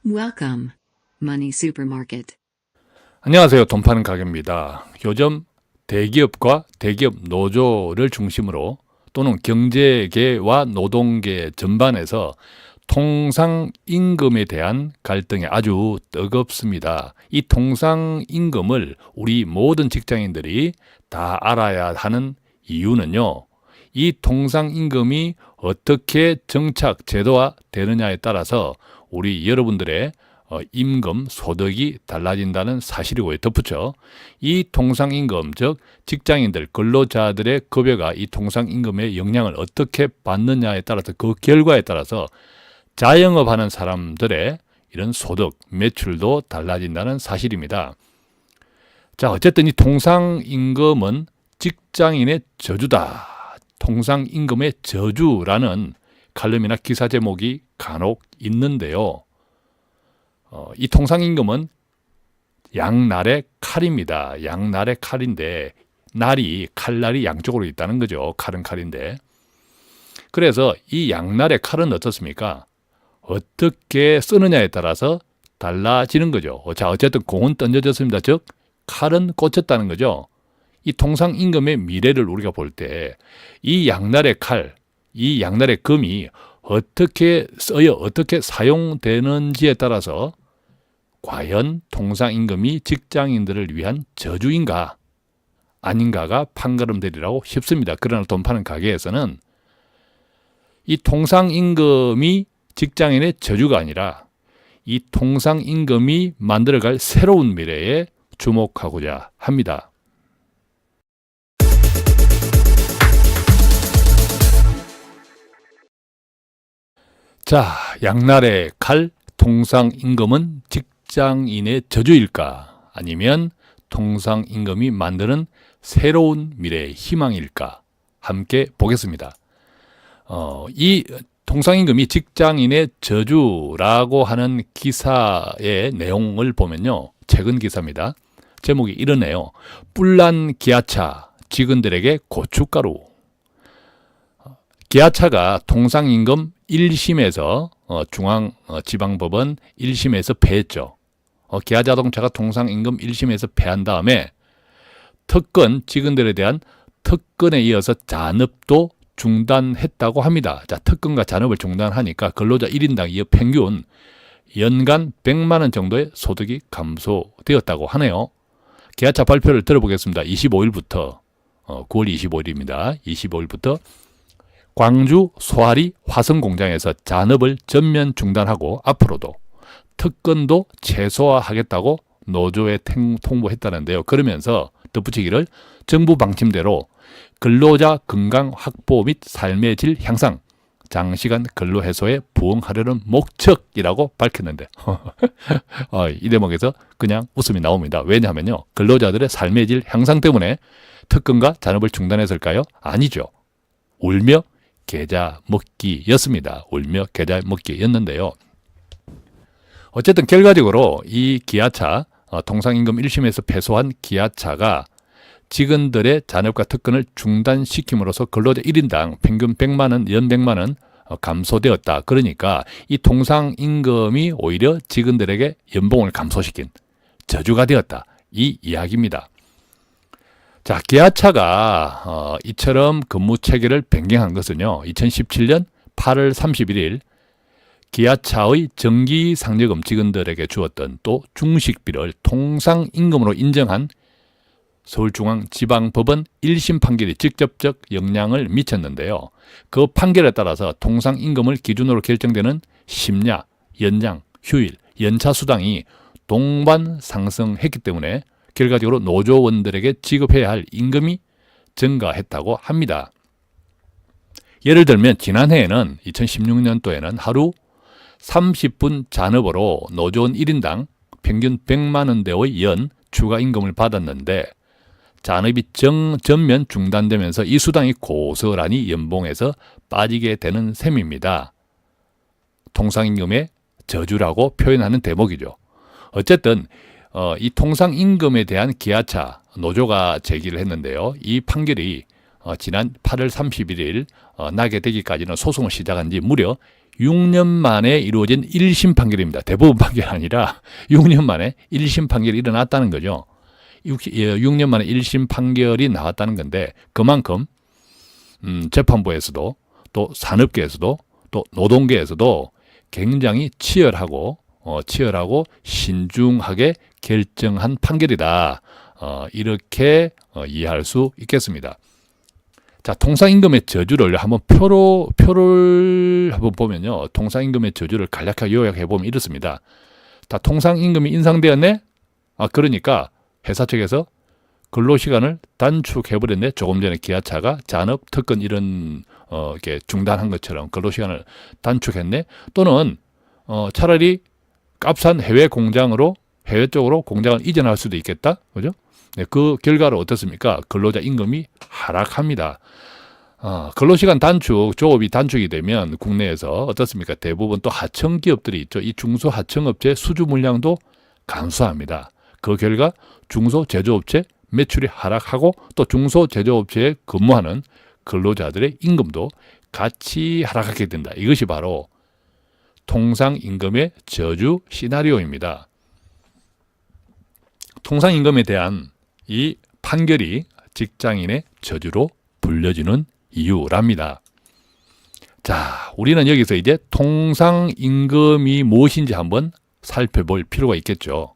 Welcome, Money Supermarket. 안녕하세요. 돈 파는 가게입니다. 요즘 대기업과 대기업 노조를 중심으로 또는 경제계와 노동계 전반에서 통상임금에 대한 갈등이 아주 뜨겁습니다. 이 통상임금을 우리 모든 직장인들이 다 알아야 하는 이유는요. 이 통상임금이 어떻게 정착, 제도화 되느냐에 따라서 우리 여러분들의 임금, 소득이 달라진다는 사실이고요. 덧붙여 이 통상임금, 즉 직장인들, 근로자들의 급여가 이 통상임금의 영향을 어떻게 받느냐에 따라서 그 결과에 따라서 자영업하는 사람들의 이런 소득, 매출도 달라진다는 사실입니다. 자, 어쨌든 이 통상임금은 직장인의 저주다. 통상임금의 저주라는 칼럼이나 기사 제목이 간혹 있는데요. 이 통상임금은 양날의 칼입니다. 양날의 칼인데 칼날이 양쪽으로 있다는 거죠. 칼은 칼인데. 그래서 이 양날의 칼은 어떻습니까? 어떻게 쓰느냐에 따라서 달라지는 거죠. 자, 어쨌든 공은 던져졌습니다. 즉 칼은 꽂혔다는 거죠. 이 통상임금의 미래를 우리가 볼 때 이 양날의 칼, 이 양날의 금이 어떻게 쓰여 어떻게 사용되는지에 따라서 과연 통상임금이 직장인들을 위한 저주인가 아닌가가 판가름되리라고 싶습니다. 그러나 돈 파는 가게에서는 이 통상임금이 직장인의 저주가 아니라 이 통상임금이 만들어갈 새로운 미래에 주목하고자 합니다. 자, 양날의 칼, 통상임금은 직장인의 저주일까? 아니면 통상임금이 만드는 새로운 미래의 희망일까? 함께 보겠습니다. 이 통상임금이 직장인의 저주라고 하는 기사의 내용을 보면요. 최근 기사입니다. 제목이 이러네요. 뿔난 기아차, 직원들에게 고춧가루. 기아차가 통상임금 1심에서 중앙지방법원 1심에서 패했죠. 기아자동차가 통상임금 1심에서 패한 다음에 특권, 직원들에 대한 특권에 이어서 잔업도 중단했다고 합니다. 자, 특권과 잔업을 중단하니까 근로자 1인당 평균 연간 100만 원 정도의 소득이 감소되었다고 하네요. 기아차 발표를 들어보겠습니다. 25일부터 9월 25일입니다. 25일부터 광주 소아리 화성공장에서 잔업을 전면 중단하고 앞으로도 특권도 최소화하겠다고 노조에 통보했다는데요. 그러면서 덧붙이기를 정부 방침대로 근로자 건강 확보 및 삶의 질 향상, 장시간 근로 해소에 부응하려는 목적이라고 밝혔는데 이 대목에서 그냥 웃음이 나옵니다. 왜냐하면요. 근로자들의 삶의 질 향상 때문에 특권과 잔업을 중단했을까요? 아니죠. 울며 계좌 먹기였습니다. 울며 계좌 먹기였는데요. 어쨌든 결과적으로 이 기아차, 통상임금 1심에서 패소한 기아차가 직원들의 잔업과 특권을 중단시킴으로써 근로자 1인당 평균 100만 원, 연 100만 원 감소되었다. 그러니까 이 통상임금이 오히려 직원들에게 연봉을 감소시킨 저주가 되었다. 이 이야기입니다. 자, 기아차가 이처럼 근무 체계를 변경한 것은요. 2017년 8월 31일 기아차의 정기 상여금 직원들에게 주었던 또 중식비를 통상임금으로 인정한 서울중앙지방법원 1심 판결이 직접적 영향을 미쳤는데요. 그 판결에 따라서 통상임금을 기준으로 결정되는 심야, 연장, 휴일, 연차 수당이 동반 상승했기 때문에 결과적으로 노조원들에게 지급해야 할 임금이 증가했다고 합니다. 예를 들면 지난해에는 2016년도에는 하루 30분 잔업으로 노조원 1인당 평균 100만 원대의 연 추가 임금을 받았는데 잔업이 전면 중단되면서 이 수당이 고스란히 연봉에서 빠지게 되는 셈입니다. 통상임금의 저주라고 표현하는 대목이죠. 어쨌든 이 통상임금에 대한 기아차 노조가 제기를 했는데요. 이 판결이 지난 8월 31일 나게 되기까지는 소송을 시작한 지 무려 6년 만에 이루어진 1심 판결입니다. 대법원 판결이 아니라 6년 만에 1심 판결이 일어났다는 거죠. 6년 만에 1심 판결이 나왔다는 건데 그만큼 재판부에서도 또 산업계에서도 또 노동계에서도 굉장히 치열하고 신중하게 결정한 판결이다. 이렇게 이해할 수 있겠습니다. 자, 통상임금의 저주를 한번 표를 한번 보면요. 통상임금의 저주를 간략하게 요약해 보면 이렇습니다. 다 통상임금이 인상되었네? 그러니까 회사 측에서 근로시간을 단축해버렸네. 조금 전에 기아차가 잔업, 특권 이런 이렇게 중단한 것처럼 근로시간을 단축했네. 또는 차라리 값싼 해외 쪽으로 공장을 이전할 수도 있겠다. 그죠? 네, 그 결과로 어떻습니까? 근로자 임금이 하락합니다. 근로시간 단축, 조업이 단축이 되면 국내에서 어떻습니까? 대부분 또 하청 기업들이 있죠. 이 중소 하청업체 수주 물량도 감소합니다. 그 결과 중소 제조업체 매출이 하락하고 또 중소 제조업체에 근무하는 근로자들의 임금도 같이 하락하게 된다. 이것이 바로 통상임금의 저주 시나리오입니다. 통상임금에 대한 이 판결이 직장인의 저주로 불려지는 이유랍니다. 자, 우리는 여기서 이제 통상임금이 무엇인지 한번 살펴볼 필요가 있겠죠.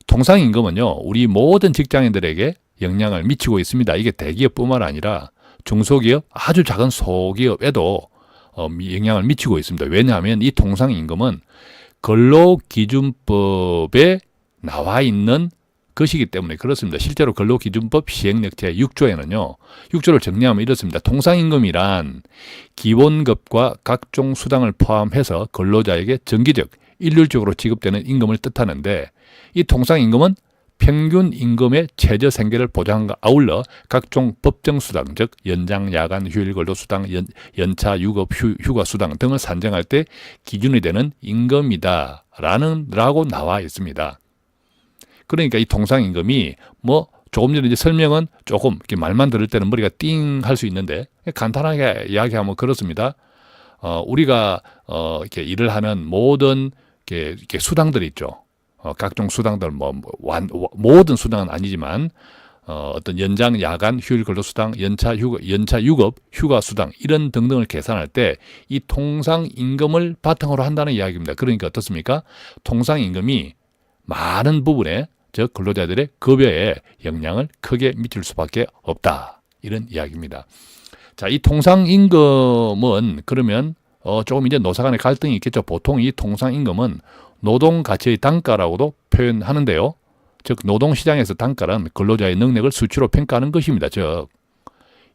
통상임금은요, 우리 모든 직장인들에게 영향을 미치고 있습니다. 이게 대기업뿐만 아니라 중소기업, 아주 작은 소기업에도 영향을 미치고 있습니다. 왜냐하면 이 통상임금은 근로기준법에 나와 있는 것이기 때문에 그렇습니다. 실제로 근로기준법 시행령 제6조에는요. 6조를 정리하면 이렇습니다. 통상임금이란 기본급과 각종 수당을 포함해서 근로자에게 정기적, 일률적으로 지급되는 임금을 뜻하는데 이 통상임금은 평균 임금의 최저 생계를 보장함과 아울러 각종 법정 수당, 즉 연장, 야간, 휴일, 근로수당, 연차, 유급, 휴가 수당 등을 산정할 때 기준이 되는 임금이다라고 나와 있습니다. 그러니까 이 통상임금이 조금 전에 이제 설명은 조금 이렇게 말만 들을 때는 머리가 띵 할 수 있는데 간단하게 이야기하면 그렇습니다. 우리가 이렇게 일을 하는 모든 이렇게 수당들이 있죠. 각종 수당들 모든 수당은 아니지만 어떤 연장, 야간, 휴일, 근로수당, 연차, 유급, 휴가 수당 이런 등등을 계산할 때 이 통상임금을 바탕으로 한다는 이야기입니다. 그러니까 어떻습니까? 통상임금이 많은 부분에 즉 근로자들의 급여에 영향을 크게 미칠 수밖에 없다. 이런 이야기입니다. 자, 이 통상임금은 그러면 조금 이제 노사 간의 갈등이 있겠죠. 보통 이 통상임금은 노동가치의 단가라고도 표현하는데요. 즉 노동시장에서 단가는 근로자의 능력을 수치로 평가하는 것입니다. 즉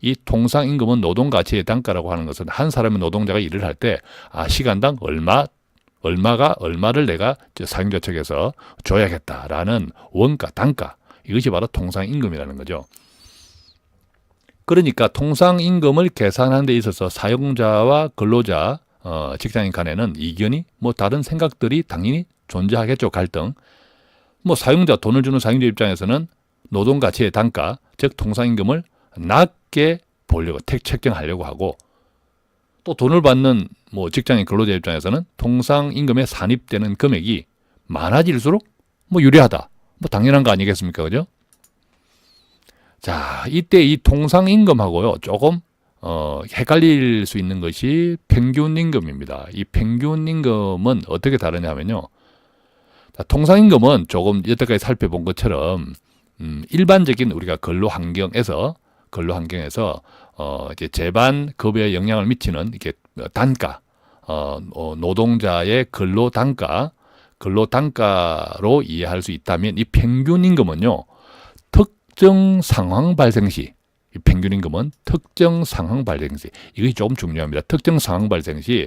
이 통상임금은 노동가치의 단가라고 하는 것은 한 사람의 노동자가 일을 할 때 시간당 얼마를 내가 사용자 측에서 줘야겠다라는 원가, 단가, 이것이 바로 통상임금이라는 거죠. 그러니까 통상임금을 계산하는 데 있어서 사용자와 근로자, 직장인 간에는 이견이 다른 생각들이 당연히 존재하겠죠. 갈등. 돈을 주는 사용자 입장에서는 노동가치의 단가, 즉 통상임금을 낮게 보려고 책정하려고 하고 또 돈을 받는 직장인 근로자 입장에서는 통상임금에 산입되는 금액이 많아질수록 유리하다. 당연한 거 아니겠습니까? 그죠? 자, 이때 이 통상임금하고요. 조금 헷갈릴 수 있는 것이 평균임금입니다. 이 평균임금은 어떻게 다르냐면요. 자, 통상임금은 조금 여태까지 살펴본 것처럼 일반적인 우리가 근로환경에서 이제 재반 급여에 영향을 미치는 이게 단가, 노동자의 근로단가로 이해할 수 있다면 이 평균임금은요, 특정 상황 발생 시, 이 평균임금은 특정 상황 발생 시, 이것이 조금 중요합니다. 특정 상황 발생 시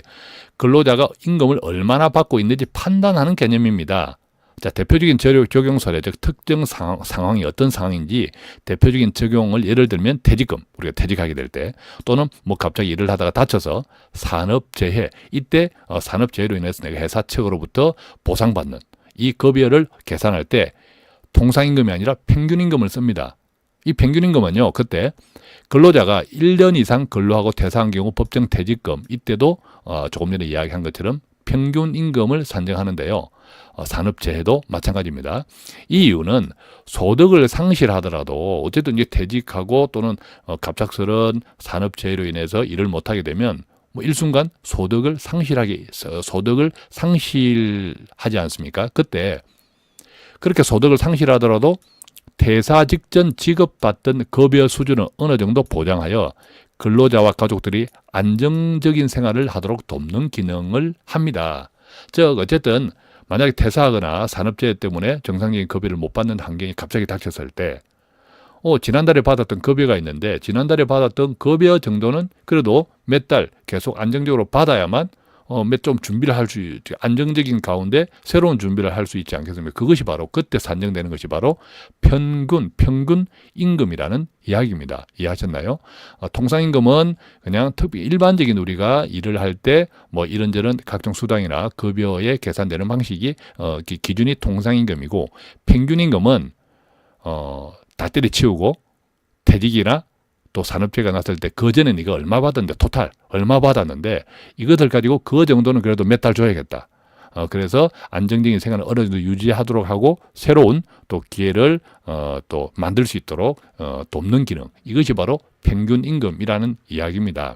근로자가 임금을 얼마나 받고 있는지 판단하는 개념입니다. 자, 대표적인 적용 사례, 즉 특정 상황이 어떤 상황인지 대표적인 적용을 예를 들면 퇴직금, 우리가 퇴직하게 될 때 또는 갑자기 일을 하다가 다쳐서 산업재해, 이때 산업재해로 인해서 내가 회사 측으로부터 보상받는 이 급여를 계산할 때 통상임금이 아니라 평균임금을 씁니다. 이 평균임금은요, 그때 근로자가 1년 이상 근로하고 퇴사한 경우 법정 퇴직금, 이때도 조금 전에 이야기한 것처럼 평균임금을 산정하는데요. 산업재해도 마찬가지입니다. 이 이유는 소득을 상실하더라도 어쨌든 이제 퇴직하고 또는 갑작스런 산업재해로 인해서 일을 못하게 되면 뭐 일순간 소득을 상실하지 않습니까? 그때 그렇게 소득을 상실하더라도 퇴사 직전 지급받던 급여 수준을 어느 정도 보장하여 근로자와 가족들이 안정적인 생활을 하도록 돕는 기능을 합니다. 즉 어쨌든 만약에 퇴사하거나 산업재해 때문에 정상적인 급여를 못 받는 환경이 갑자기 닥쳤을 때 지난달에 받았던 급여가 있는데 지난달에 받았던 급여 정도는 그래도 몇 달 계속 안정적으로 받아야만 좀 준비를 할 수 있지, 안정적인 가운데 새로운 준비를 할 수 있지 않겠습니까? 그것이 바로 그때 산정되는 것이 바로 평균 임금이라는 이야기입니다. 이해하셨나요? 통상임금은 그냥 일반적인 우리가 일을 할 때 뭐 이런저런 각종 수당이나 급여에 계산되는 방식이 기준이 통상임금이고, 평균임금은 다 때려치우고 퇴직이나 또 산업재해가 났을 때 그전에 네가 얼마 받았는데 토탈 얼마 받았는데 이것을 가지고 그 정도는 그래도 몇 달 줘야겠다. 그래서 안정적인 생활을 어느 정도 유지하도록 하고 새로운 또 기회를 또 만들 수 있도록 돕는 기능, 이것이 바로 평균임금이라는 이야기입니다.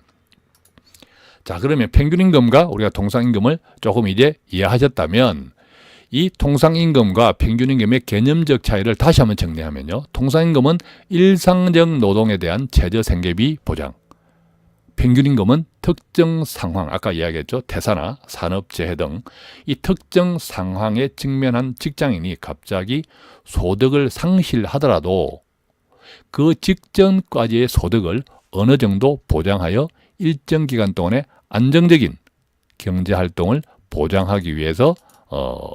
자, 그러면 평균임금과 우리가 통상임금을 조금 이제 이해하셨다면 이 통상임금과 평균임금의 개념적 차이를 다시 한번 정리하면요. 통상임금은 일상적 노동에 대한 최저생계비 보장. 평균임금은 특정 상황, 아까 이야기했죠. 퇴사나 산업재해 등 이 특정 상황에 직면한 직장인이 갑자기 소득을 상실하더라도 그 직전까지의 소득을 어느 정도 보장하여 일정 기간 동안에 안정적인 경제활동을 보장하기 위해서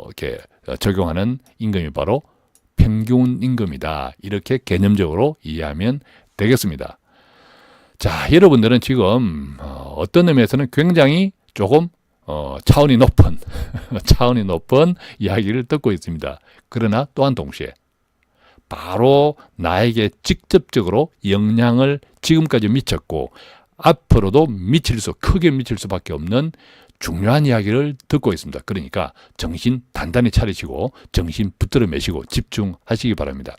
이렇게 적용하는 임금이 바로 평균임금이다. 이렇게 개념적으로 이해하면 되겠습니다. 자, 여러분들은 지금 어떤 의미에서는 굉장히 조금 차원이 높은 이야기를 듣고 있습니다. 그러나 또한 동시에 바로 나에게 직접적으로 영향을 지금까지 미쳤고 앞으로도 크게 미칠 수밖에 없는 중요한 이야기를 듣고 있습니다. 그러니까 정신 단단히 차리시고 정신 붙들어 매시고 집중하시기 바랍니다.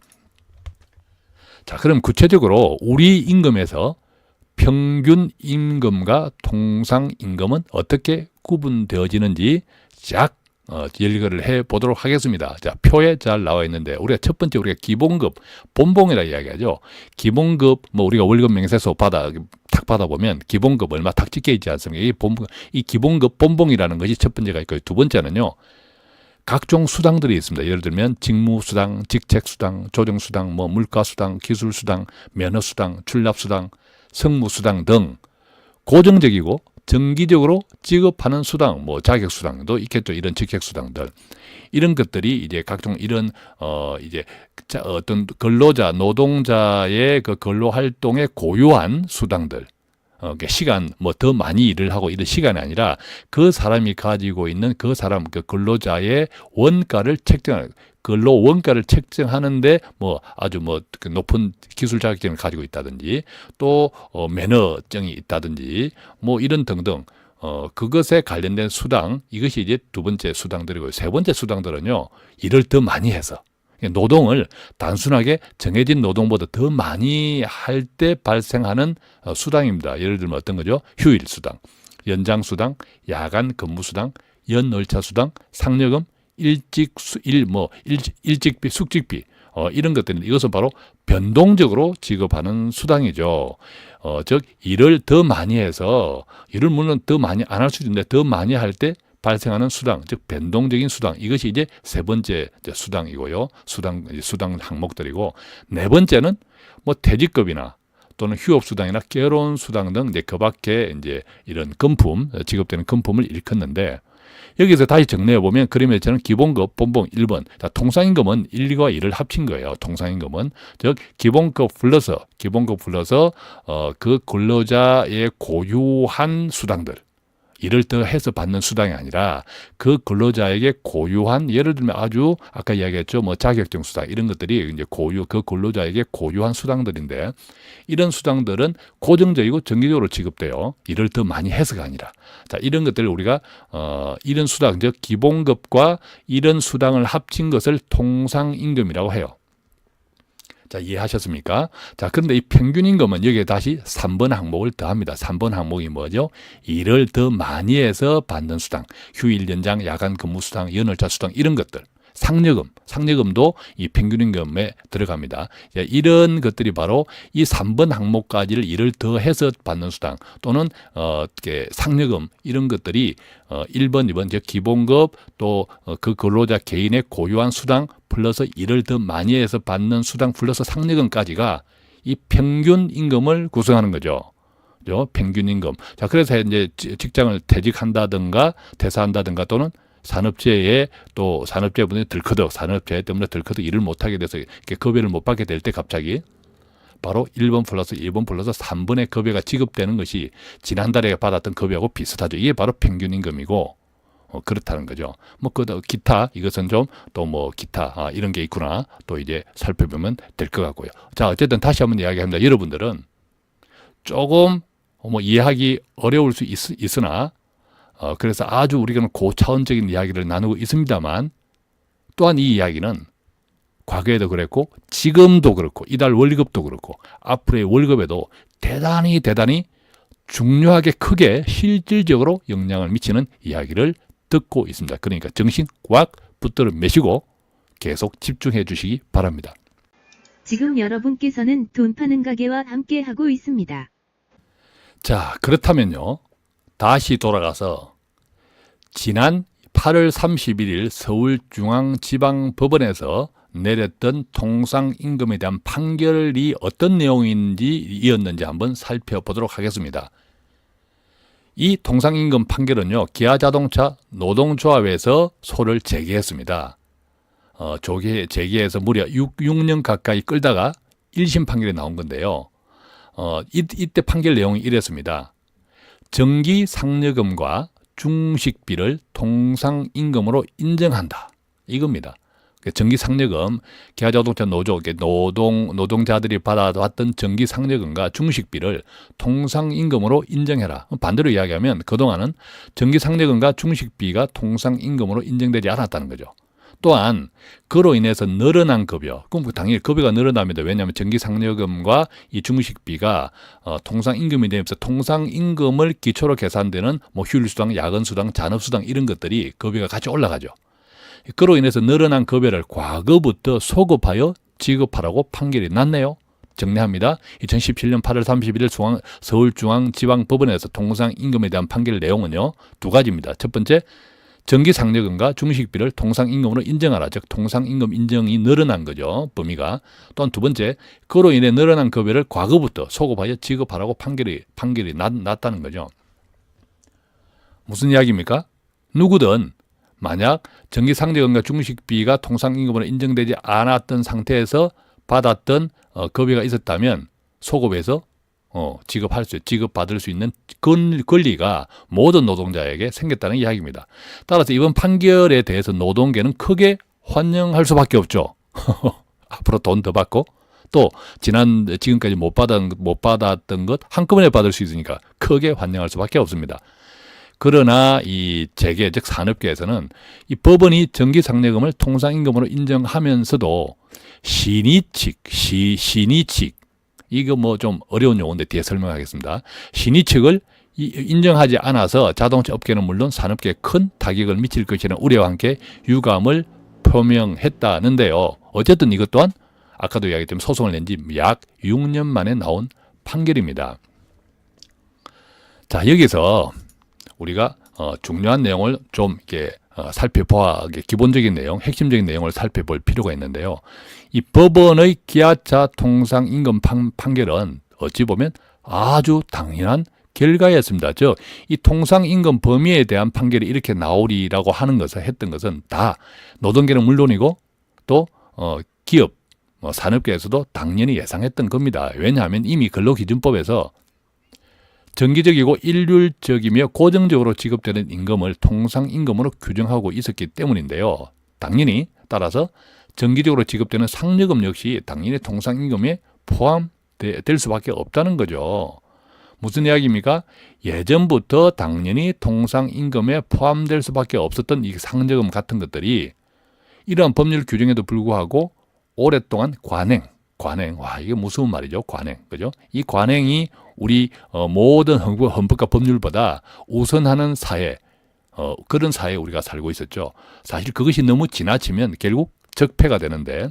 자, 그럼 구체적으로 우리 임금에서 평균 임금과 통상 임금은 어떻게 구분되어지는지 쫙 열거를 해 보도록 하겠습니다. 자, 표에 잘 나와 있는데 우리가 첫 번째 우리가 기본급, 본봉이라 이야기하죠. 기본급 뭐 우리가 월급 명세서 탁 받아보면 기본급 얼마 탁 찍혀 있지 않습니까? 이 기본급 본봉이라는 것이 첫 번째가 있고, 두 번째는요. 각종 수당들이 있습니다. 예를 들면 직무수당, 직책수당, 조정수당, 뭐 물가수당, 기술수당, 면허수당, 출납수당, 성무수당 등 고정적이고 정기적으로 지급하는 수당, 뭐 자격수당도 있겠죠. 이런 직책수당들. 이런 것들이 이제 각종 이런 이제 어떤 근로자, 노동자의 그 근로 활동에 고유한 수당들. 시간 뭐 더 많이 일을 하고 이런 시간이 아니라 그 사람이 가지고 있는 그 사람 그 근로자의 원가를 책정하는, 근로 원가를 책정하는데 뭐 아주 뭐 높은 기술 자격증을 가지고 있다든지 또 면허증이 있다든지 뭐 이런 등등 그것에 관련된 수당, 이것이 이제 두 번째 수당들이고, 세 번째 수당들은요 일을 더 많이 해서 노동을 단순하게 정해진 노동보다 더 많이 할 때 발생하는 수당입니다. 예를 들면 어떤 거죠? 휴일 수당, 연장 수당, 야간 근무 수당, 연월차 수당, 상여금, 일직비, 숙직비 이런 것들은 이것은 바로 변동적으로 지급하는 수당이죠. 즉 일을 더 많이 해서 일을 물론 더 많이 안 할 수도 있는데 더 많이 할 때 발생하는 수당, 즉 변동적인 수당, 이것이 이제 세 번째 수당이고요. 수당 항목들이고, 네 번째는 뭐 퇴직급이나 또는 휴업수당이나 결혼수당 등 이제 그 밖에 이제 이런 금품, 지급되는 금품을 일컫는데, 여기서 다시 정리해 보면 그림에서는 기본급, 본봉 1번, 통상임금은 1과 2를 합친 거예요. 통상임금은 즉 기본급 플러스 그 근로자의 고유한 수당들, 일을 더 해서 받는 수당이 아니라 그 근로자에게 고유한, 예를 들면 아주 아까 이야기했죠. 뭐 자격증 수당 이런 것들이 이제 그 근로자에게 고유한 수당들인데, 이런 수당들은 고정적이고 정기적으로 지급돼요. 일을 더 많이 해서가 아니라. 자, 이런 것들을 우리가 이런 수당, 즉 기본급과 이런 수당을 합친 것을 통상임금이라고 해요. 자, 이해하셨습니까? 자, 그런데 이 평균임금은 여기에 다시 3번 항목을 더합니다. 3번 항목이 뭐죠? 일을 더 많이 해서 받는 수당, 휴일 연장, 야간 근무 수당, 연월차 수당 이런 것들. 상여금도 이 평균임금에 들어갑니다. 이런 것들이 바로 이 3번 항목까지를 일을 더 해서 받는 수당 또는 상여금 이런 것들이 1번, 2번 즉 기본급 또 그 근로자 개인의 고유한 수당 플러스 일을 더 많이 해서 받는 수당 플러스 상여금까지가 이 평균임금을 구성하는 거죠. 평균임금. 자, 그래서 이제 직장을 퇴직한다든가 퇴사한다든가 또는 산업재해 또 산업재해분이 산업재해 때문에 덜커덕 일을 못하게 돼서 이렇게 급여를 못 받게 될 때 갑자기 바로 1번 플러스 1번 플러스 3번의 급여가 지급되는 것이 지난달에 받았던 급여하고 비슷하죠. 이게 바로 평균임금이고 그렇다는 거죠. 뭐 기타 이것은 좀 또 뭐 기타 이런 게 있구나 또 이제 살펴보면 될 것 같고요. 자, 어쨌든 다시 한번 이야기합니다. 여러분들은 조금 뭐 이해하기 어려울 수 있으나 그래서 아주 우리가 고차원적인 이야기를 나누고 있습니다만, 또한 이 이야기는 과거에도 그랬고 지금도 그렇고 이달 월급도 그렇고 앞으로의 월급에도 대단히 중요하게 크게 실질적으로 영향을 미치는 이야기를 듣고 있습니다. 그러니까 정신 꽉 붙들어 매시고 계속 집중해 주시기 바랍니다. 지금 여러분께서는 돈 파는 가게와 함께 하고 있습니다. 자, 그렇다면요. 다시 돌아가서 지난 8월 31일 서울중앙지방법원에서 내렸던 통상임금에 대한 판결이 어떤 내용이었는지 한번 살펴보도록 하겠습니다. 이 통상임금 판결은요, 기아자동차 노동조합에서 소를 제기했습니다. 제기해서 무려 6년 가까이 끌다가 1심 판결이 나온 건데요. 이때 판결 내용이 이랬습니다. 정기 상여금과 중식비를 통상임금으로 인정한다. 이겁니다. 정기 상여금, 기아자동차 노동자들이 받아왔던 정기 상여금과 중식비를 통상임금으로 인정해라. 반대로 이야기하면 그동안은 정기 상여금과 중식비가 통상임금으로 인정되지 않았다는 거죠. 또한 그로 인해서 늘어난 급여, 그럼 당연히 급여가 늘어납니다. 왜냐하면 정기 상여금과 이 중식비가 통상임금이 되면서 통상임금을 기초로 계산되는 뭐 휴일수당, 야근수당, 잔업수당 이런 것들이 급여가 같이 올라가죠. 그로 인해서 늘어난 급여를 과거부터 소급하여 지급하라고 판결이 났네요. 정리합니다. 2017년 8월 31일 서울중앙지방법원에서 통상임금에 대한 판결 내용은요, 두 가지입니다. 첫 번째, 정기 상여금과 중식비를 통상임금으로 인정하라. 즉 통상임금 인정이 늘어난 거죠. 범위가. 또한 두 번째, 그로 인해 늘어난 급여를 과거부터 소급하여 지급하라고 판결이 났다는 거죠. 무슨 이야기입니까? 누구든 만약 정기 상여금과 중식비가 통상임금으로 인정되지 않았던 상태에서 받았던 급여가 있었다면 소급해서 지급받을 수 있는 권리가 모든 노동자에게 생겼다는 이야기입니다. 따라서 이번 판결에 대해서 노동계는 크게 환영할 수밖에 없죠. 앞으로 돈 더 받고 또 지금까지 못 받았던 것 한꺼번에 받을 수 있으니까 크게 환영할 수밖에 없습니다. 그러나 이 재계 즉 산업계에서는 이 법원이 정기 상여금을 통상임금으로 인정하면서도 신의칙 이거 뭐 좀 어려운 용어인데 뒤에 설명하겠습니다. 신의 측을 인정하지 않아서 자동차 업계는 물론 산업계에 큰 타격을 미칠 것이라는 우려와 함께 유감을 표명했다는데요. 어쨌든 이것 또한 아까도 이야기했지만 소송을 낸 지 약 6년 만에 나온 판결입니다. 자, 여기서 우리가 중요한 내용을 좀 이렇게 기본적인 내용, 핵심적인 내용을 살펴볼 필요가 있는데요. 이 법원의 기아차 통상임금 판결은 어찌 보면 아주 당연한 결과였습니다. 즉, 이 통상임금 범위에 대한 판결이 이렇게 나오리라고 했던 것은 다 노동계는 물론이고 또 기업, 산업계에서도 당연히 예상했던 겁니다. 왜냐하면 이미 근로기준법에서 정기적이고 일률적이며 고정적으로 지급되는 임금을 통상임금으로 규정하고 있었기 때문인데요. 당연히 따라서 정기적으로 지급되는 상여금 역시 당연히 통상임금에 포함될 수밖에 없다는 거죠. 무슨 이야기입니까? 예전부터 당연히 통상임금에 포함될 수밖에 없었던 이 상여금 같은 것들이 이러한 법률 규정에도 불구하고 오랫동안 관행, 와, 이게 무슨 말이죠? 관행, 그죠? 이 관행이 우리 모든 헌법과 법률보다 우선하는 사회, 그런 사회에 우리가 살고 있었죠. 사실 그것이 너무 지나치면 결국 적폐가 되는데,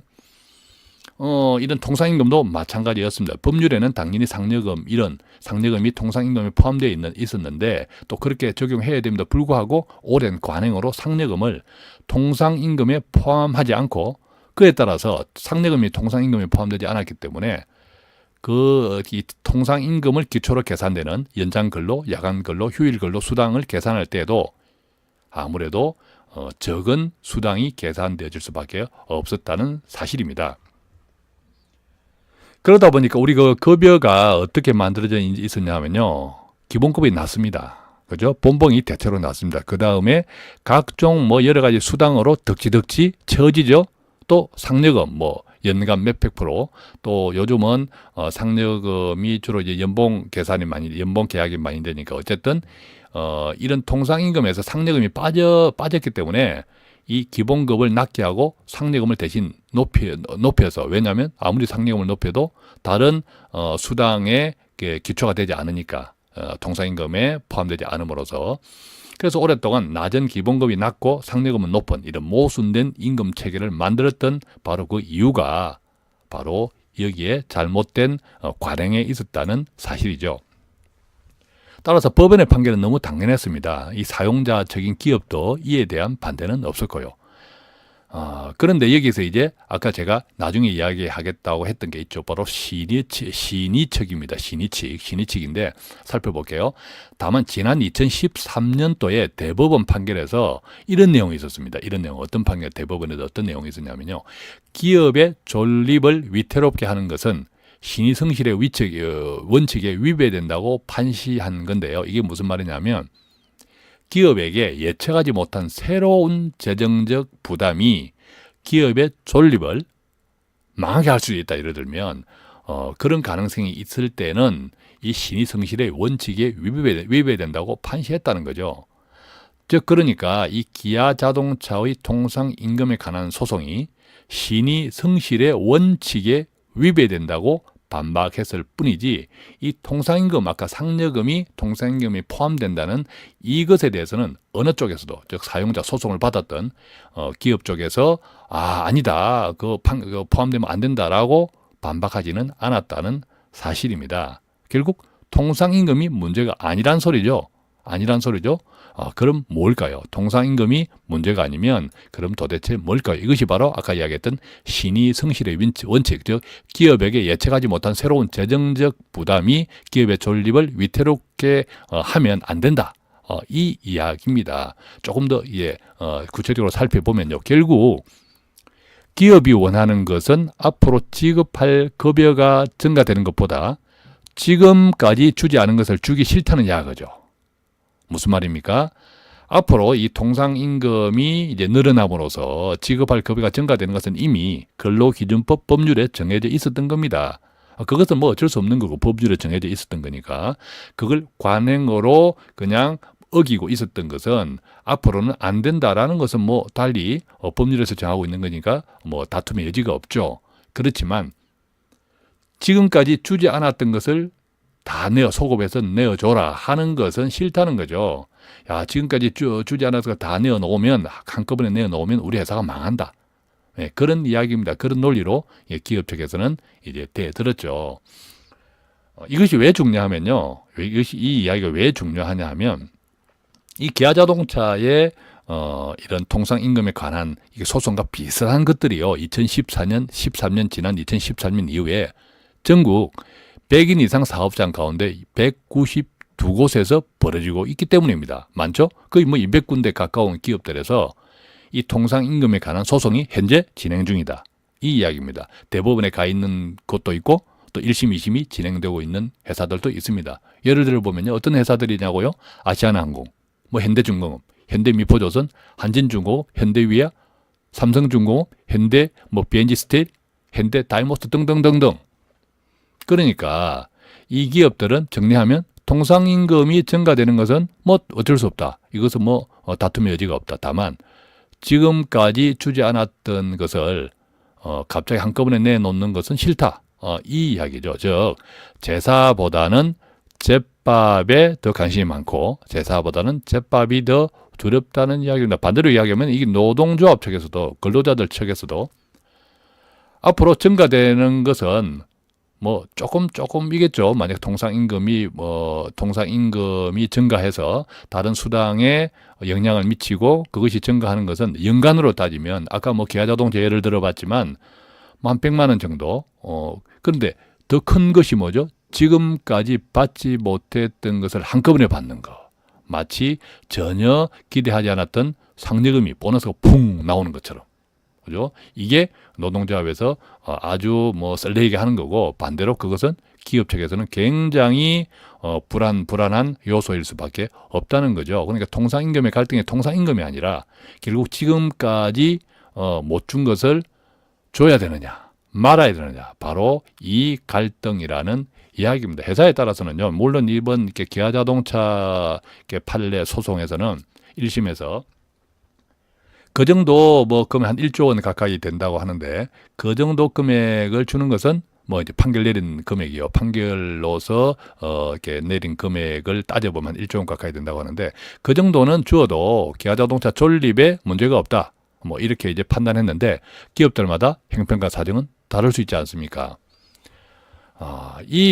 이런 통상임금도 마찬가지였습니다. 법률에는 당연히 상여금, 이런 상여금이 통상임금에 포함되어 있었는데 또 그렇게 적용해야 됩니다. 불구하고 오랜 관행으로 상여금을 통상임금에 포함하지 않고 그에 따라서 상여금이 통상임금에 포함되지 않았기 때문에 이 통상임금을 기초로 계산되는 연장근로, 야간근로, 휴일근로 수당을 계산할 때에도 아무래도 적은 수당이 계산되어질 수밖에 없었다는 사실입니다. 그러다 보니까 우리 그 급여가 어떻게 만들어져 있었냐 하면요. 기본급이 낮습니다. 그죠? 본봉이 대체로 낮습니다. 그 다음에 각종 여러 가지 수당으로 덕지덕지 채워지죠. 또 상여금 연간 몇백 프로, 또 요즘은 상여금이 주로 이제 연봉 계약이 많이 되니까 어쨌든 이런 통상임금에서 상여금이 빠졌기 때문에 이 기본급을 낮게 하고 상여금을 대신 높여서, 왜냐하면 아무리 상여금을 높여도 다른 수당의 기초가 되지 않으니까 통상임금에 포함되지 않음으로써, 그래서 오랫동안 낮은 기본급이 낮고 상여금은 높은 이런 모순된 임금 체계를 만들었던 바로 그 이유가 바로 여기에 잘못된 관행에 있었다는 사실이죠. 따라서 법원의 판결은 너무 당연했습니다. 이 사용자적인 기업도 이에 대한 반대는 없었고요. 그런데 여기서 이제 아까 제가 나중에 이야기하겠다고 했던 게 있죠. 바로 신의칙입니다. 신의칙인데 살펴볼게요. 다만 지난 2013년도에 대법원 판결에서 이런 내용이 있었습니다. 이런 내용, 어떤 판결, 대법원에서 어떤 내용이 있었냐면요. 기업의 존립을 위태롭게 하는 것은 신의성실의 원칙에 위배된다고 판시한 건데요. 이게 무슨 말이냐면 기업에게 예측하지 못한 새로운 재정적 부담이 기업의 존립을 망하게 할 수 있다. 예를 들면 그런 가능성이 있을 때는 이 신의성실의 원칙에 위배된다고 판시했다는 거죠. 즉 그러니까 이 기아자동차의 통상임금에 관한 소송이 신의성실의 원칙에 위배된다고 반박했을 뿐이지, 이 통상임금, 아까 상여금이 통상임금이 포함된다는 이것에 대해서는 어느 쪽에서도, 즉 사용자 소송을 받았던 기업 쪽에서 아니다, 포함되면 안 된다라고 반박하지는 않았다는 사실입니다. 결국 통상임금이 문제가 아니란 소리죠. 그럼 뭘까요? 통상임금이 문제가 아니면 그럼 도대체 뭘까요? 이것이 바로 아까 이야기했던 신의성실의 원칙, 즉 기업에게 예측하지 못한 새로운 재정적 부담이 기업의 존립을 위태롭게 하면 안 된다. 이 이야기입니다. 조금 더 구체적으로 살펴보면요. 결국 기업이 원하는 것은 앞으로 지급할 급여가 증가되는 것보다 지금까지 주지 않은 것을 주기 싫다는 이야기죠. 무슨 말입니까? 앞으로 이 통상임금이 이제 늘어남으로써 지급할 급여가 증가되는 것은 이미 근로기준법 법률에 정해져 있었던 겁니다. 그것은 어쩔 수 없는 거고 법률에 정해져 있었던 거니까 그걸 관행으로 그냥 어기고 있었던 것은 앞으로는 안 된다라는 것은 달리 법률에서 정하고 있는 거니까 다툼의 여지가 없죠. 그렇지만 지금까지 주지 않았던 것을 다 소급해서 내어줘라 하는 것은 싫다는 거죠. 야, 지금까지 주지 않아서 다 내어놓으면, 한꺼번에 내어놓으면 우리 회사가 망한다. 그런 이야기입니다. 그런 논리로 기업 측에서는 이제 대들었죠. 이것이 왜 중요하면요. 이 이야기가 왜 중요하냐 하면, 이 기아자동차의 이런 통상임금에 관한 소송과 비슷한 것들이요. 2013년 지난 2013년 이후에 전국 100인 이상 사업장 가운데 192곳에서 벌어지고 있기 때문입니다. 많죠? 거의 200군데 가까운 기업들에서 이 통상임금에 관한 소송이 현재 진행 중이다. 이 이야기입니다. 대법원에 가 있는 곳도 있고 또 1심, 2심이 진행되고 있는 회사들도 있습니다. 예를 들어 보면요. 어떤 회사들이냐고요? 아시아나항공, 뭐 현대중공업, 현대미포조선, 한진중공업, 현대위아, 삼성중공업, 현대 뭐 비엔지스틸, 현대다이모스 등등등등. 그러니까 이 기업들은 정리하면 통상임금이 증가되는 것은 뭐 어쩔 수 없다. 이것은 뭐 다툼의 여지가 없다. 다만 지금까지 주지 않았던 것을 갑자기 한꺼번에 내놓는 것은 싫다. 이 이야기죠. 즉 제사보다는 제밥에 더 관심이 많고 제사보다는 제밥이 더 두렵다는 이야기입니다. 반대로 이야기하면 이게 노동조합 측에서도 근로자들 측에서도 앞으로 증가되는 것은 뭐 조금이겠죠. 만약 통상임금이 증가해서 다른 수당에 영향을 미치고 그것이 증가하는 것은 연간으로 따지면 아까 뭐 기아자동차 예를 들어봤지만 뭐 한 100만 원 정도. 그런데 더 큰 것이 뭐죠? 지금까지 받지 못했던 것을 한꺼번에 받는 거. 마치 전혀 기대하지 않았던 상여금이 보너스가 풍 나오는 것처럼. 그죠? 이게 노동조합에서 아주 뭐 설레게 하는 거고 반대로 그것은 기업 측에서는 굉장히 불안한 요소일 수밖에 없다는 거죠. 그러니까 통상임금의 갈등이 통상임금이 아니라 결국 지금까지 못 준 것을 줘야 되느냐 말아야 되느냐 바로 이 갈등이라는 이야기입니다. 회사에 따라서는요. 물론 이번 이렇게 기아자동차 판례 소송에서는 1심에서 그 정도 뭐 금액 한 1조 원 가까이 된다고 하는데 그 정도 금액을 주는 것은 뭐 이제 판결 내린 금액이요. 판결로서 이렇게 내린 금액을 따져보면 1조 원 가까이 된다고 하는데 그 정도는 주어도 기아자동차 존립에 문제가 없다. 뭐 이렇게 이제 판단했는데 기업들마다 형평가 사정은 다를 수 있지 않습니까?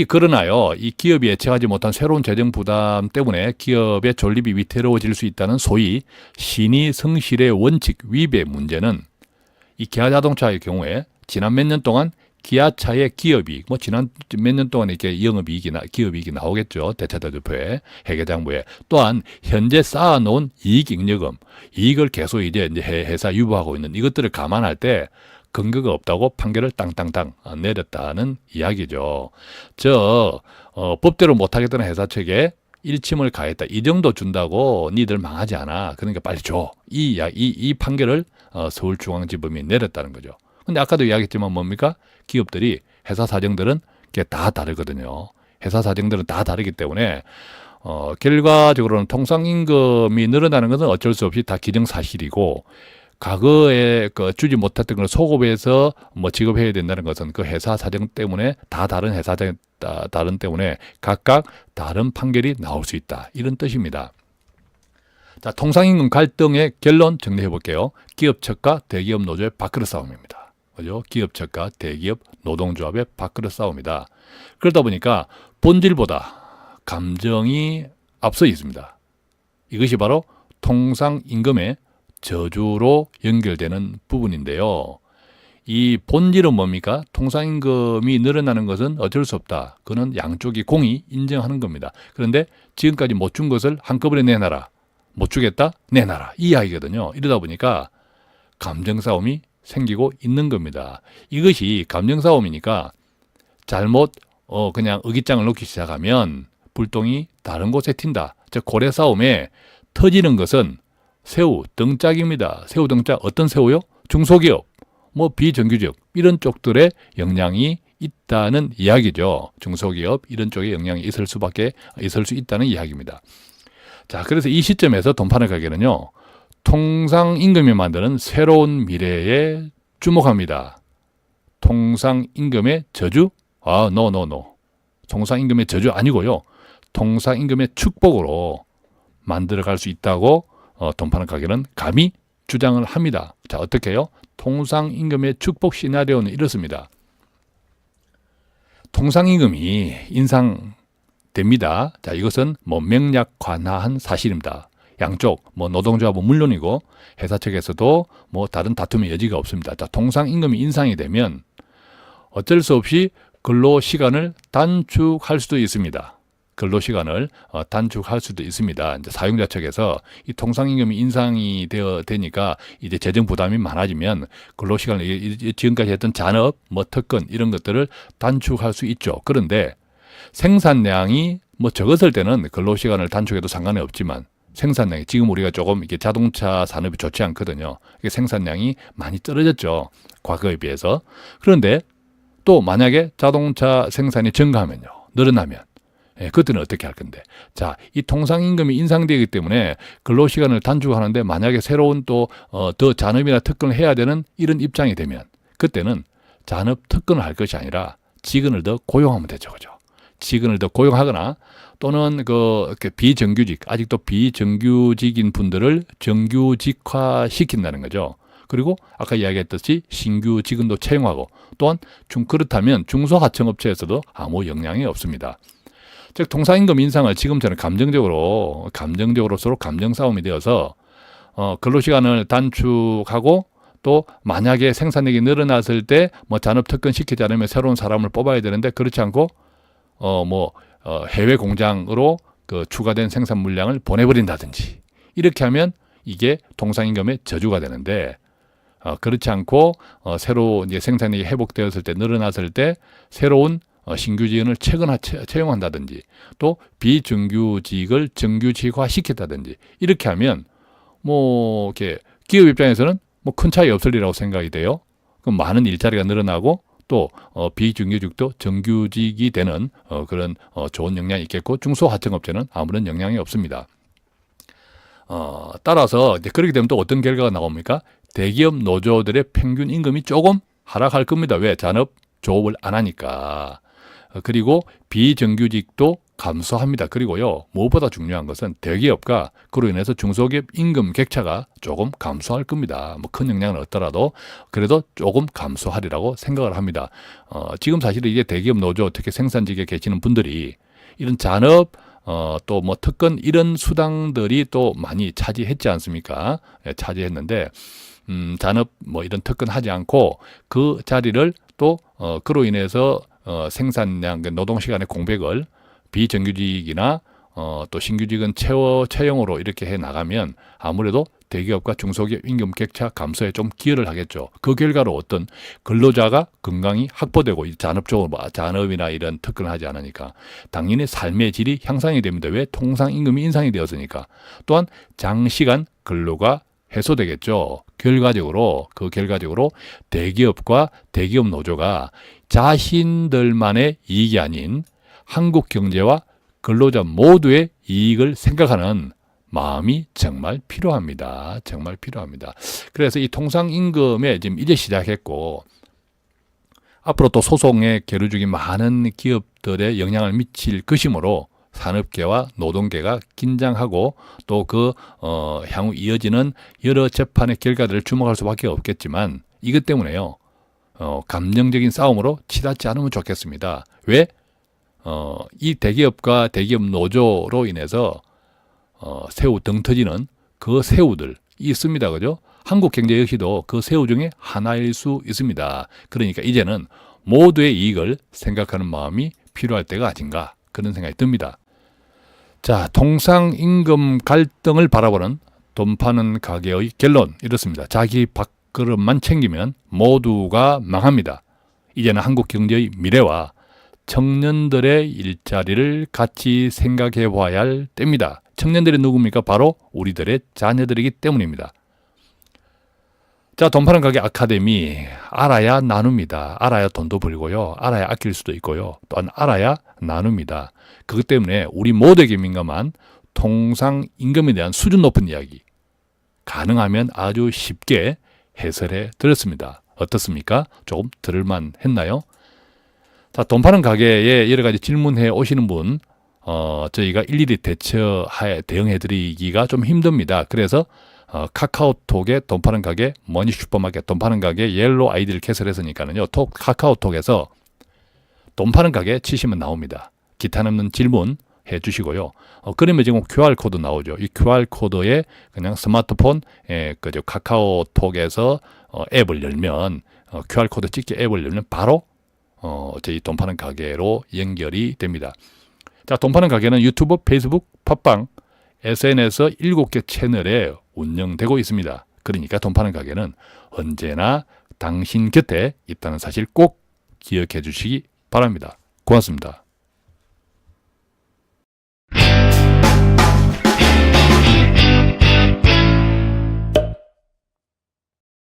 그러나요, 이 기업이 예측하지 못한 새로운 재정 부담 때문에 기업의 존립이 위태로워질 수 있다는 소위 신의 성실의 원칙 위배 문제는 이 기아자동차의 경우에 지난 몇 년 동안 기아차의 기업이익, 뭐 지난 몇 년 동안 이렇게 기업이익이 나오겠죠. 대차대조표에, 회계장부에. 또한 현재 쌓아놓은 이익잉여금, 이익을 계속 이제 회사 유보하고 있는 이것들을 감안할 때 근거가 없다고 판결을 땅땅땅 내렸다는 이야기죠. 법대로 못하겠다는 회사 측에 일침을 가했다. 이 정도 준다고 니들 망하지 않아. 그러니까 빨리 줘. 이 판결을 서울중앙지법이 내렸다는 거죠. 근데 아까도 이야기했지만 뭡니까? 기업들이 회사 사정들은 다 다르거든요. 회사 사정들은 다 다르기 때문에 결과적으로는 통상임금이 늘어나는 것은 어쩔 수 없이 다 기정사실이고 과거에 주지 못했던 걸 소급해서 뭐 지급해야 된다는 것은 그 회사 사정 때문에 다 다른 회사 사정 다른 때문에 각각 다른 판결이 나올 수 있다. 이런 뜻입니다. 자, 통상임금 갈등의 결론 정리해 볼게요. 기업 측과 대기업 노조의 밥그릇 싸움입니다. 그죠? 기업 측과 대기업 노동조합의 밥그릇 싸움이다. 그러다 보니까 본질보다 감정이 앞서 있습니다. 이것이 바로 통상임금의 저주로 연결되는 부분인데요. 이 본질은 뭡니까? 통상임금이 늘어나는 것은 어쩔 수 없다. 그는 양쪽이 공히 인정하는 겁니다. 그런데 지금까지 못 준 것을 한꺼번에 내놔라. 못 주겠다? 내놔라. 이 이야기거든요. 이러다 보니까 감정싸움이 생기고 있는 겁니다. 이것이 감정싸움이니까 잘못 그냥 의기장을 놓기 시작하면 불똥이 다른 곳에 튄다. 즉 고래싸움에 터지는 것은 새우 등짝입니다. 새우 등짝 어떤 새우요? 중소기업, 뭐 비정규직 이런 쪽들의 영향이 있다는 이야기죠. 중소기업 이런 쪽에 영향이 있을 수 있다는 이야기입니다. 자, 그래서 이 시점에서 돈파는 가게는요. 통상임금이 만드는 새로운 미래에 주목합니다. 통상임금의 저주? 노. 통상임금의 저주 아니고요. 통상임금의 축복으로 만들어갈 수 있다고 돈파는 가게는 감히 주장을 합니다. 자, 어떻게 해요? 통상임금의 축복 시나리오는 이렇습니다. 통상임금이 인상됩니다. 자, 이것은 뭐 명약관화한 사실입니다. 양쪽, 뭐 노동조합은 물론이고 회사 측에서도 뭐 다른 다툼의 여지가 없습니다. 자, 통상임금이 인상이 되면 어쩔 수 없이 근로 시간을 단축할 수도 있습니다. 근로시간을 단축할 수도 있습니다. 이제 사용자 측에서 이 통상임금이 인상이 되니까 이제 재정 부담이 많아지면 근로시간을 지금까지 했던 잔업, 뭐 특근 이런 것들을 단축할 수 있죠. 그런데 생산량이 뭐 적었을 때는 근로시간을 단축해도 상관이 없지만 생산량이 지금 우리가 조금 이게 자동차 산업이 좋지 않거든요. 이게 생산량이 많이 떨어졌죠. 과거에 비해서. 그런데 또 만약에 자동차 생산이 증가하면요. 늘어나면 그때는 어떻게 할 건데? 자, 이 통상임금이 인상되기 때문에 근로시간을 단축하는데 만약에 새로운 또 더 잔업이나 특근을 해야 되는 이런 입장이 되면 그때는 잔업 특근을 할 것이 아니라 직원을 더 고용하면 되죠. 그죠? 직원을 더 고용하거나 또는 비정규직, 아직도 비정규직인 분들을 정규직화 시킨다는 거죠. 그리고 아까 이야기했듯이 신규 직원도 채용하고 또한 그렇다면 중소하청업체에서도 아무 영향이 없습니다. 즉 통상임금 인상을 지금처럼 감정적으로 서로 감정 싸움이 되어서 근로시간을 단축하고 또 만약에 생산력이 늘어났을 때 뭐 잔업특근 시키지 않으면 새로운 사람을 뽑아야 되는데 그렇지 않고 해외 공장으로 추가된 생산 물량을 보내버린다든지 이렇게 하면 이게 통상임금의 저주가 되는데 그렇지 않고 새로 이제 생산력이 회복되었을 때 늘어났을 때 새로운 신규 직원을 채용한다든지 또 비정규직을 정규직화 시켰다든지 이렇게 하면 뭐 이렇게 기업 입장에서는 뭐 큰 차이 없을 리라고 생각이 돼요. 그럼 많은 일자리가 늘어나고 또 비정규직도 정규직이 되는 그런 좋은 영향이 있겠고 중소하청업체는 아무런 영향이 없습니다. 따라서 이제 그렇게 되면 또 어떤 결과가 나옵니까? 대기업 노조들의 평균 임금이 조금 하락할 겁니다. 왜? 잔업 조업을 안 하니까. 그리고 비정규직도 감소합니다. 그리고요, 무엇보다 중요한 것은 대기업과 그로 인해서 중소기업 임금 격차가 조금 감소할 겁니다. 뭐 큰 영향은 없더라도 그래도 조금 감소하리라고 생각을 합니다. 지금 사실은 이게 대기업 노조, 특히 생산직에 계시는 분들이 이런 잔업 또 뭐 특근 이런 수당들이 또 많이 차지했지 않습니까? 차지했는데 잔업 뭐 이런 특근 하지 않고 그 자리를 또 그로 인해서 생산량, 노동시간의 공백을 비정규직이나 또 신규직은 채용으로 이렇게 해 나가면 아무래도 대기업과 중소기업 임금 격차 감소에 좀 기여를 하겠죠. 그 결과로 어떤 근로자가 건강히 확보되고 잔업이나 이런 특근을 하지 않으니까 당연히 삶의 질이 향상이 됩니다. 왜? 통상임금이 인상이 되었으니까. 또한 장시간 근로가 해소되겠죠. 결과적으로 대기업과 대기업 노조가 자신들만의 이익이 아닌 한국 경제와 근로자 모두의 이익을 생각하는 마음이 정말 필요합니다. 정말 필요합니다. 그래서 이 통상임금에 지금 이제 시작했고 앞으로 또 소송의 계류 중인 많은 기업들에 영향을 미칠 것이므로 산업계와 노동계가 긴장하고 또 향후 이어지는 여러 재판의 결과들을 주목할 수밖에 없겠지만 이것 때문에요. 감정적인 싸움으로 치닫지 않으면 좋겠습니다. 왜? 이 대기업과 대기업 노조로 인해서 새우 등 터지는 그 새우들이 있습니다. 그죠? 한국 경제 역시도 그 새우 중에 하나일 수 있습니다. 그러니까 이제는 모두의 이익을 생각하는 마음이 필요할 때가 아닌가 그런 생각이 듭니다. 자, 통상임금 갈등을 바라보는 돈 파는 가게의 결론 이렇습니다. 자기 밥그릇만 챙기면 모두가 망합니다. 이제는 한국 경제의 미래와 청년들의 일자리를 같이 생각해 봐야 할 때입니다. 청년들이 누굽니까? 바로 우리들의 자녀들이기 때문입니다. 자, 돈 파는 가게 아카데미 알아야 나눕니다. 알아야 돈도 벌고요. 알아야 아낄 수도 있고요. 또한 알아야 나눕니다. 그것 때문에 우리 모두에게 민감한 통상임금에 대한 수준 높은 이야기 가능하면 아주 쉽게 해설해 드렸습니다. 어떻습니까? 조금 들을만 했나요? 자, 돈 파는 가게에 여러 가지 질문해 오시는 분 저희가 일일이 대응해 드리기가 좀 힘듭니다. 그래서 카카오톡에 돈 파는 가게, 머니 슈퍼마켓 돈 파는 가게 옐로우 아이디를 개설했으니까는요. 카카오톡에서 돈 파는 가게 치시면 나옵니다. 기타 남는 질문 해 주시고요. 그러면 지금 QR코드 나오죠. 이 QR코드에 그냥 스마트폰 카카오톡에서 앱을 열면 QR코드 찍기 앱을 열면 바로 저희 돈 파는 가게로 연결이 됩니다. 자, 돈 파는 가게는 유튜브, 페이스북, 팟빵, SNS 7개 채널에 운영되고 있습니다. 그러니까 돈 파는 가게는 언제나 당신 곁에 있다는 사실 꼭 기억해 주시기 바랍니다. 고맙습니다.